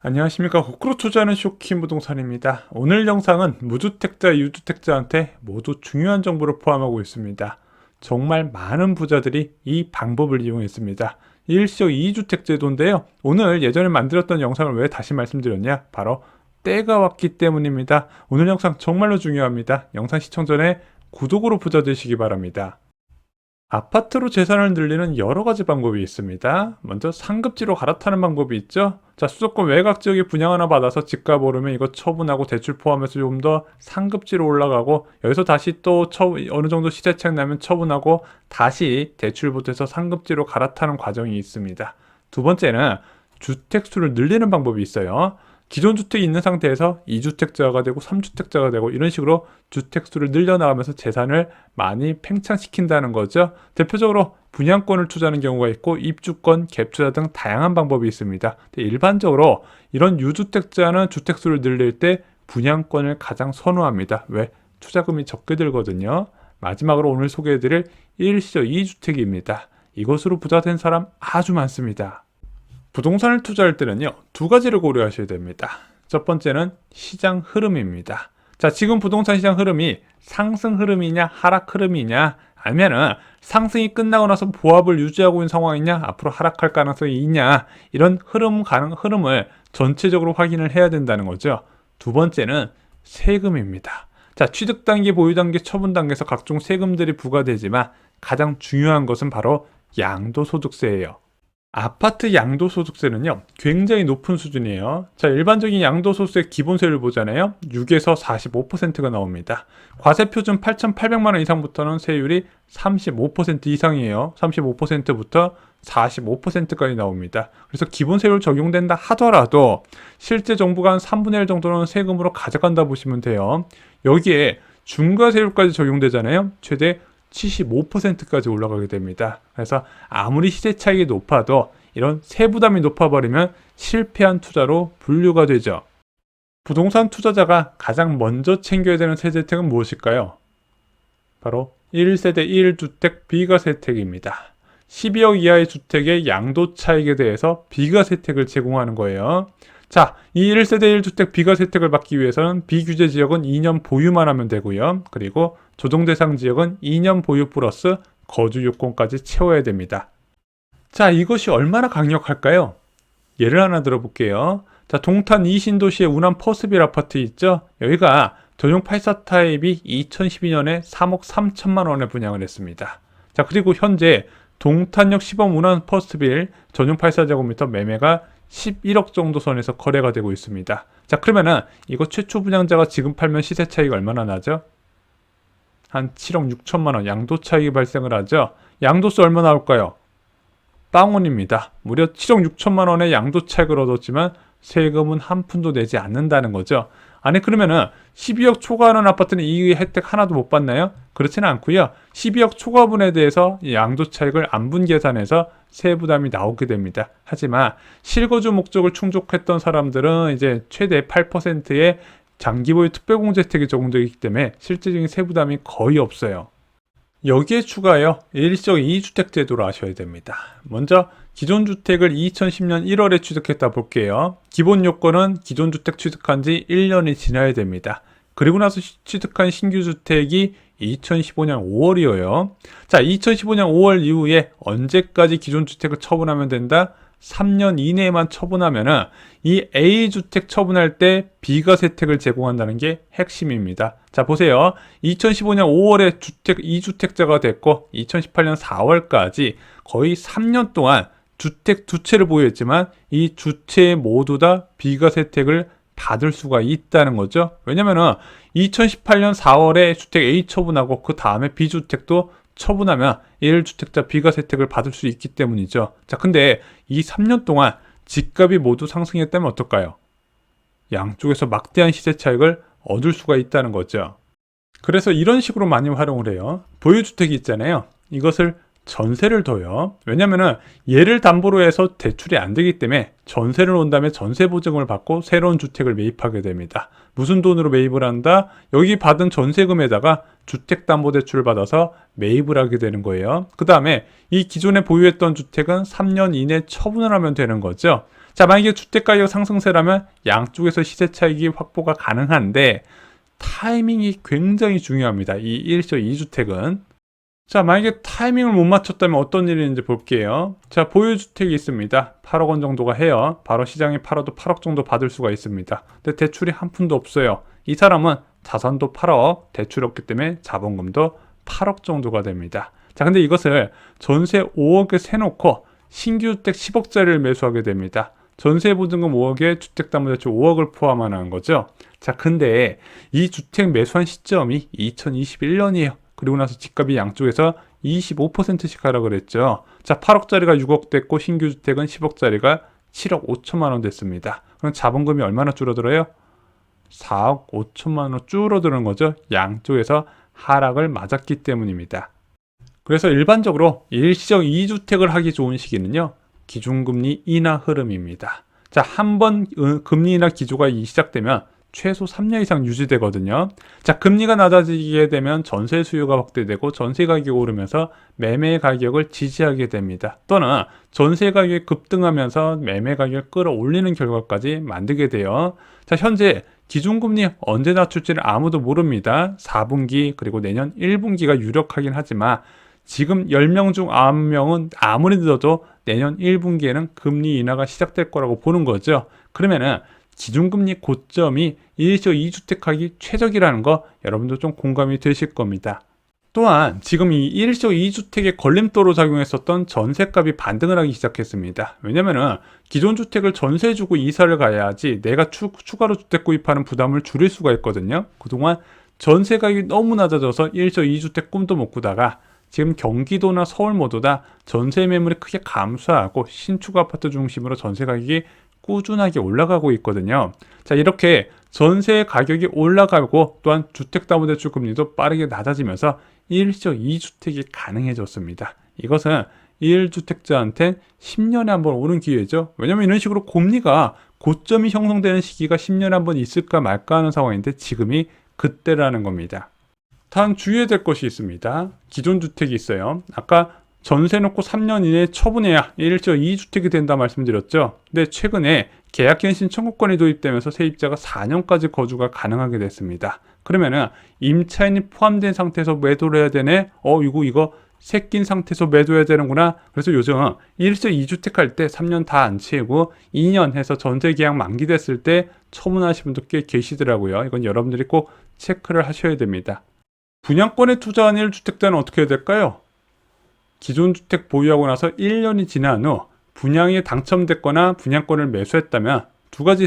안녕하십니까. 거꾸로 투자하는 쇼킹 부동산입니다. 오늘 영상은 무주택자, 유주택자한테 모두 중요한 정보를 포함하고 있습니다. 정말 많은 부자들이 이 방법을 이용했습니다. 일시적 2주택 제도인데요. 오늘 예전에 만들었던 영상을 왜 다시 말씀드렸냐? 바로 때가 왔기 때문입니다. 오늘 영상 정말로 중요합니다. 영상 시청 전에 구독으로 부자 되시기 바랍니다. 아파트로 재산을 늘리는 여러 가지 방법이 있습니다. 먼저 상급지로 갈아타는 방법이 있죠. 자, 수도권 외곽 지역에 분양 하나 받아서 집값 오르면 이거 처분하고 대출 포함해서 좀 더 상급지로 올라가고, 여기서 다시 또 어느 정도 시세차익 나면 처분하고 다시 대출 보태서 상급지로 갈아타는 과정이 있습니다. 두 번째는 주택수를 늘리는 방법이 있어요. 기존 주택이 있는 상태에서 2주택자가 되고 3주택자가 되고 이런 식으로 주택수를 늘려나가면서 재산을 많이 팽창시킨다는 거죠. 대표적으로 분양권을 투자하는 경우가 있고 입주권, 갭투자 등 다양한 방법이 있습니다. 일반적으로 이런 유주택자는 주택수를 늘릴 때 분양권을 가장 선호합니다. 왜? 투자금이 적게 들거든요. 마지막으로 오늘 소개해드릴 일시적 2주택입니다. 이것으로 부자 된 사람 아주 많습니다. 부동산을 투자할 때는요, 두 가지를 고려하셔야 됩니다. 첫 번째는 시장 흐름입니다. 자, 지금 부동산 시장 흐름이 상승 흐름이냐 하락 흐름이냐, 아니면은 상승이 끝나고 나서 보합을 유지하고 있는 상황이냐, 앞으로 하락할 가능성이 있냐, 이런 흐름을 전체적으로 확인을 해야 된다는 거죠. 두 번째는 세금입니다. 자, 취득 단계, 보유 단계, 처분 단계에서 각종 세금들이 부과되지만 가장 중요한 것은 바로 양도소득세예요. 아파트 양도소득세는요, 굉장히 높은 수준이에요. 자, 일반적인 양도소득세 기본세율을 보잖아요. 6에서 45%가 나옵니다. 과세표준 8,800만원 이상부터는 세율이 35% 이상이에요. 35%부터 45%까지 나옵니다. 그래서 기본세율 적용된다 하더라도 실제 정부가 한 3분의 1 정도는 세금으로 가져간다 보시면 돼요. 여기에 중과세율까지 적용되잖아요. 최대 75%까지 올라가게 됩니다. 그래서 아무리 시세 차익이 높아도 이런 세부담이 높아버리면 실패한 투자로 분류가 되죠. 부동산 투자자가 가장 먼저 챙겨야 되는 세제 혜택은 무엇일까요? 바로 1세대 1주택 비과세 혜택입니다. 12억 이하의 주택의 양도 차익에 대해서 비과세 혜택을 제공하는 거예요. 자, 이 1세대 1주택 비과세 혜택을 받기 위해서는 비규제 지역은 2년 보유만 하면 되고요. 그리고 조정 대상 지역은 2년 보유 플러스 거주 요건까지 채워야 됩니다. 자, 이것이 얼마나 강력할까요? 예를 하나 들어볼게요. 자, 동탄 이신도시의 운암 퍼스빌 아파트 있죠? 여기가 전용 84 타입이 2012년에 3억 3천만 원에 분양을 했습니다. 자, 그리고 현재 동탄역 시범 운암 퍼스빌 전용 84제곱미터 매매가 11억 정도 선에서 거래가 되고 있습니다. 자, 그러면은 이거 최초 분양자가 지금 팔면 시세 차이가 얼마나 나죠? 한 7억 6천만 원 양도 차익이 발생을 하죠. 양도세 얼마 나올까요? 빵원입니다. 무려 7억 6천만 원의 양도 차익을 얻었지만 세금은 한 푼도 내지 않는다는 거죠. 아니, 그러면은 12억 초과하는 아파트는 이 혜택 하나도 못 받나요? 그렇지는 않고요. 12억 초과분에 대해서 이 양도 차익을 안분 계산해서 세부담이 나오게 됩니다. 하지만 실거주 목적을 충족했던 사람들은 이제 최대 8%의 장기보유 특별공제 혜택이 적용되기 때문에 실질적인 세부담이 거의 없어요. 여기에 추가하여 일시적 2주택 제도를 아셔야 됩니다. 먼저 기존 주택을 2010년 1월에 취득했다 볼게요. 기본 요건은 기존 주택 취득한 지 1년이 지나야 됩니다. 그리고 나서 취득한 신규 주택이 2015년 5월이에요. 자, 2015년 5월 이후에 언제까지 기존 주택을 처분하면 된다? 3년 이내에만 처분하면은 이 A주택 처분할 때 비과세 혜택을 제공한다는 게 핵심입니다. 자, 보세요. 2015년 5월에 2주택자가 됐고 2018년 4월까지 거의 3년 동안 주택 두 채를 보유했지만 이 두 채 모두 다 비과세 혜택을 받을 수가 있다는 거죠. 왜냐면은 2018년 4월에 주택 A 처분하고 그 다음에 B주택도 처분하면 1주택자 비과세 혜택을 받을 수 있기 때문이죠. 자, 근데 이 3년 동안 집값이 모두 상승했다면 어떨까요? 양쪽에서 막대한 시세 차익을 얻을 수가 있다는 거죠. 그래서 이런 식으로 많이 활용을 해요. 보유주택이 있잖아요. 이것을 전세를 둬요. 왜냐면은 얘를 담보로 해서 대출이 안 되기 때문에 전세를 놓은 다음에 전세 보증을 받고 새로운 주택을 매입하게 됩니다. 무슨 돈으로 매입을 한다? 여기 받은 전세금에다가 주택담보대출을 받아서 매입을 하게 되는 거예요. 그 다음에 이 기존에 보유했던 주택은 3년 이내 처분을 하면 되는 거죠. 자, 만약에 주택가격 상승세라면 양쪽에서 시세 차익이 확보가 가능한데 타이밍이 굉장히 중요합니다. 이 일시적 2주택은. 자, 만약에 타이밍을 못 맞췄다면 어떤 일이 있는지 볼게요. 자, 보유주택이 있습니다. 8억 원 정도가 해요. 바로 시장에 팔아도 8억 정도 받을 수가 있습니다. 근데 대출이 한 푼도 없어요. 이 사람은 자산도 8억, 대출이 없기 때문에 자본금도 8억 정도가 됩니다. 자, 근데 이것을 전세 5억에 세놓고 신규 주택 10억짜리를 매수하게 됩니다. 전세 보증금 5억에 주택담보대출 5억을 포함하는 거죠. 자, 근데 이 주택 매수한 시점이 2021년이에요. 그리고 나서 집값이 양쪽에서 25%씩 하락을 했죠. 자, 8억짜리가 6억 됐고 신규 주택은 10억짜리가 7억 5천만 원 됐습니다. 그럼 자본금이 얼마나 줄어들어요? 4억 5천만 원 줄어드는 거죠. 양쪽에서 하락을 맞았기 때문입니다. 그래서 일반적으로 일시적 2주택을 하기 좋은 시기는요, 기준금리 인하 흐름입니다. 자, 한번 금리 인하 기조가 시작되면 최소 3년 이상 유지되거든요. 자, 금리가 낮아지게 되면 전세 수요가 확대되고 전세 가격이 오르면서 매매 가격을 지지하게 됩니다. 또는 전세 가격이 급등하면서 매매 가격을 끌어올리는 결과까지 만들게 돼요. 자, 현재 기준금리 언제 낮출지는 아무도 모릅니다. 4분기 그리고 내년 1분기가 유력하긴 하지만 지금 10명 중 9명은 아무리 늦어도 내년 1분기에는 금리 인하가 시작될 거라고 보는 거죠. 그러면은 기준금리 고점이 일시적 2주택하기 최적이라는 거 여러분도 좀 공감이 되실 겁니다. 또한 지금 이 일시적 2주택의 걸림돌로 작용했었던 전셋값이 반등을 하기 시작했습니다. 왜냐면은 기존 주택을 전세 주고 이사를 가야지 내가 추가로 주택 구입하는 부담을 줄일 수가 있거든요. 그동안 전세 가격이 너무 낮아져서 일시적 2주택 꿈도 못 꾸다가 지금 경기도나 서울 모두 다 전세 매물이 크게 감소하고 신축 아파트 중심으로 전세 가격이 꾸준하게 올라가고 있거든요. 자, 이렇게 전세 가격이 올라가고 또한 주택담보대출 금리도 빠르게 낮아지면서 일시적 2주택이 가능해졌습니다. 이것은 1주택자한테 10년에 한 번 오는 기회죠. 왜냐면 이런 식으로 금리가 고점이 형성되는 시기가 10년에 한 번 있을까 말까 하는 상황인데 지금이 그때라는 겁니다. 다음 주의해야 될 것이 있습니다. 기존 주택이 있어요. 아까 전세 놓고 3년 이내에 처분해야 일시적 2주택이 된다 말씀드렸죠. 근데 최근에 계약갱신 청구권이 도입되면서 세입자가 4년까지 거주가 가능하게 됐습니다. 그러면은 임차인이 포함된 상태에서 매도를 해야 되네? 이거 새낀 상태에서 매도해야 되는구나. 그래서 요즘 일시적 2주택 할 때 3년 다 안 채우고 2년 해서 전세 계약 만기됐을 때 처분하시는 분도 꽤 계시더라고요. 이건 여러분들이 꼭 체크를 하셔야 됩니다. 분양권에 투자한 1주택자는 어떻게 해야 될까요? 기존 주택 보유하고 나서 1년이 지난 후 분양에 당첨됐거나 분양권을 매수했다면 두 가지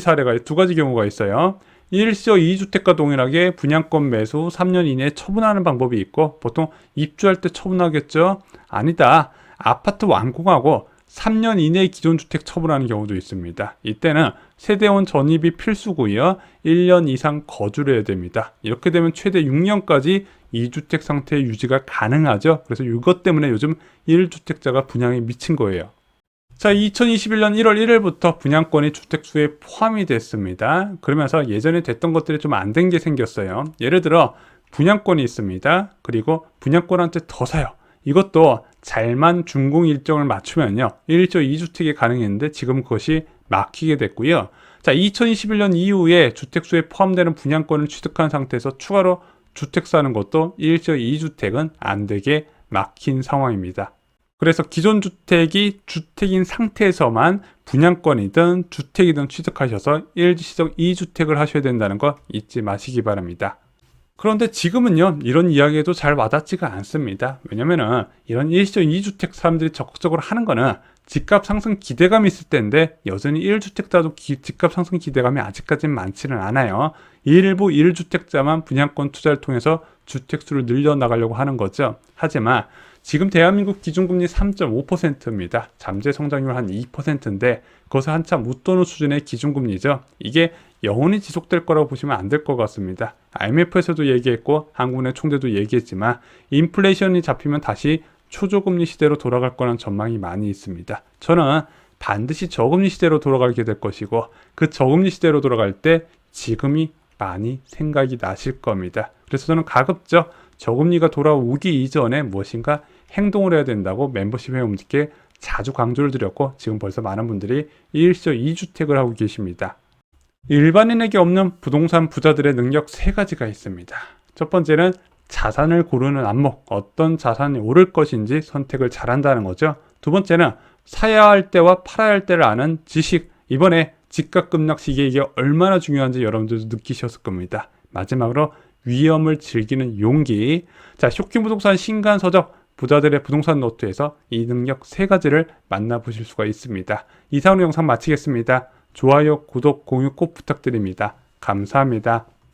경우가 있어요. 일시적 2주택과 동일하게 분양권 매수 3년 이내에 처분하는 방법이 있고, 보통 입주할 때 처분하겠죠? 아니다. 아파트 완공하고 3년 이내에 기존 주택 처분하는 경우도 있습니다. 이때는 세대원 전입이 필수고요. 1년 이상 거주를 해야 됩니다. 이렇게 되면 최대 6년까지 2주택 상태의 유지가 가능하죠. 그래서 이것 때문에 요즘 1주택자가 분양에 미친 거예요. 자, 2021년 1월 1일부터 분양권이 주택수에 포함이 됐습니다. 그러면서 예전에 됐던 것들이 좀 안 된 게 생겼어요. 예를 들어 분양권이 있습니다. 그리고 분양권한테 더 사요. 이것도 잘만 준공 일정을 맞추면요, 일시적 2주택이 가능했는데 지금 그것이 막히게 됐고요. 자, 2021년 이후에 주택수에 포함되는 분양권을 취득한 상태에서 추가로 주택 사는 것도 일시적 2주택은 안 되게 막힌 상황입니다. 그래서 기존 주택이 주택인 상태에서만 분양권이든 주택이든 취득하셔서 일시적 2주택을 하셔야 된다는 거 잊지 마시기 바랍니다. 그런데 지금은요, 이런 이야기에도 잘 와닿지가 않습니다. 왜냐면은 이런 일시적 2주택 사람들이 적극적으로 하는 거는 집값 상승 기대감이 있을 텐데, 여전히 1주택자도 집값 상승 기대감이 아직까지는 많지는 않아요. 일부 1주택자만 분양권 투자를 통해서 주택수를 늘려나가려고 하는 거죠. 하지만 지금 대한민국 기준금리 3.5%입니다. 잠재 성장률 한 2%인데 그것을 한참 웃도는 수준의 기준금리죠. 이게 영원히 지속될 거라고 보시면 안 될 것 같습니다. IMF에서도 얘기했고 한국은행 총재도 얘기했지만 인플레이션이 잡히면 다시 초저금리 시대로 돌아갈 거라는 전망이 많이 있습니다. 저는 반드시 저금리 시대로 돌아가게 될 것이고 그 저금리 시대로 돌아갈 때 지금이 많이 생각이 나실 겁니다. 그래서 저는 가급적 저금리가 돌아오기 이전에 무엇인가 행동을 해야 된다고 멤버십 회원분들께 자주 강조를 드렸고 지금 벌써 많은 분들이 일시적 2주택을 하고 계십니다. 일반인에게 없는 부동산 부자들의 능력 세 가지가 있습니다. 첫 번째는 자산을 고르는 안목, 어떤 자산이 오를 것인지 선택을 잘한다는 거죠. 두 번째는 사야 할 때와 팔아야 할 때를 아는 지식, 이번에 집값 급락 시기에 이게 얼마나 중요한지 여러분들도 느끼셨을 겁니다. 마지막으로 위험을 즐기는 용기. 자, 쇼킹 부동산 신간 서적 부자들의 부동산 노트에서 이 능력 세 가지를 만나보실 수가 있습니다. 이상으로 영상 마치겠습니다. 좋아요, 구독, 공유 꼭 부탁드립니다. 감사합니다.